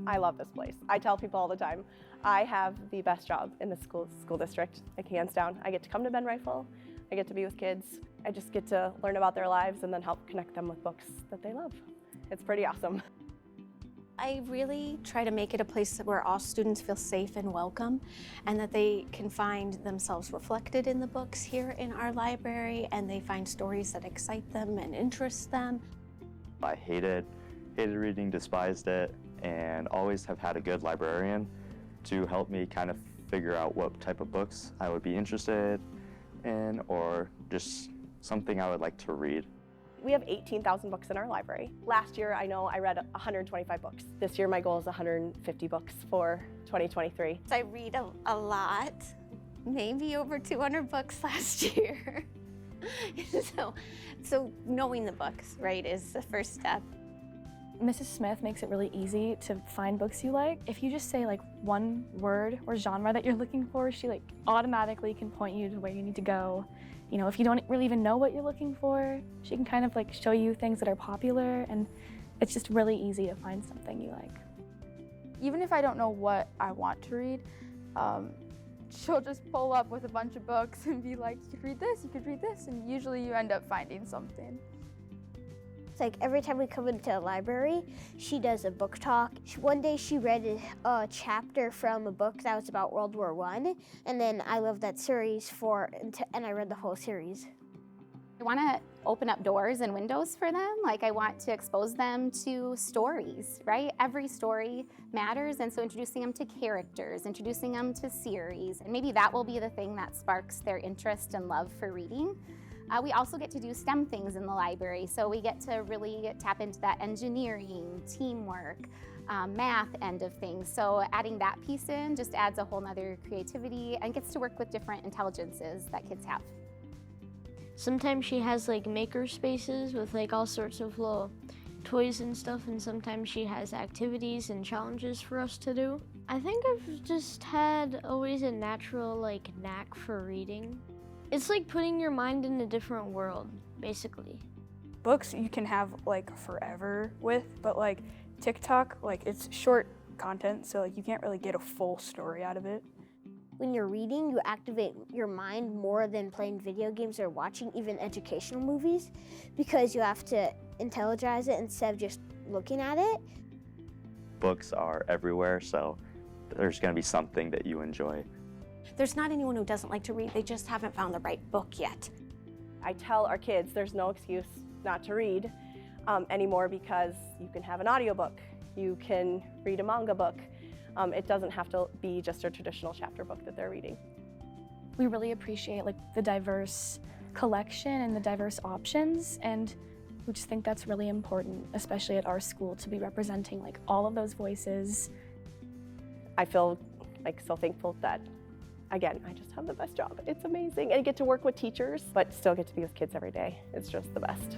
I love this place. I tell people all the time, I have the best job in the school district, like hands down. I get to come to Ben Rifle, I get to be with kids, I just get to learn about their lives and then help connect them with books that they love. It's pretty awesome. I really try to make it a place where all students feel safe and welcome, and that they can find themselves reflected in the books here in our library, and they find stories that excite them and interest them. I hated reading, despised it, and always have had a good librarian to help me kind of figure out what type of books I would be interested in or just something I would like to read. We have 18,000 books in our library. Last year, I know I read 125 books. This year, my goal is 150 books for 2023. I read a lot, maybe over 200 books last year. So knowing the books, right, is the first step. Mrs. Smith makes it really easy to find books you like. If you just say like one word or genre that you're looking for, she like automatically can point you to where you need to go. You know, if you don't really even know what you're looking for, she can kind of like show you things that are popular, and it's just really easy to find something you like. Even if I don't know what I want to read, she'll just pull up with a bunch of books and be like, you could read this, you could read this, and usually you end up finding something. It's like every time we come into the library, she does a book talk. One day she read a chapter from a book that was about World War I, and then I loved that series and I read the whole series. I want to open up doors and windows for them. Like, I want to expose them to stories, right? Every story matters, and so introducing them to characters, introducing them to series, and maybe that will be the thing that sparks their interest and love for reading. We also get to do STEM things in the library, so we get to really tap into that engineering, teamwork, math end of things. So adding that piece in just adds a whole nother creativity and gets to work with different intelligences that kids have. Sometimes she has like maker spaces with like all sorts of little toys and stuff, and sometimes she has activities and challenges for us to do. I think I've just had always a natural like knack for reading. It's like putting your mind in a different world, basically. Books you can have like forever with, but like TikTok, like it's short content, so like you can't really get a full story out of it. When you're reading, you activate your mind more than playing video games or watching even educational movies, because you have to intelligize it instead of just looking at it. Books are everywhere, so there's going to be something that you enjoy. There's not anyone who doesn't like to read, they just haven't found the right book yet. I tell our kids there's no excuse not to read anymore, because you can have an audiobook, you can read a manga book. It doesn't have to be just a traditional chapter book that they're reading. We really appreciate like the diverse collection and the diverse options, and we just think that's really important, especially at our school, to be representing like all of those voices. I feel like so thankful that, again, I just have the best job. It's amazing. And I get to work with teachers, but still get to be with kids every day. It's just the best.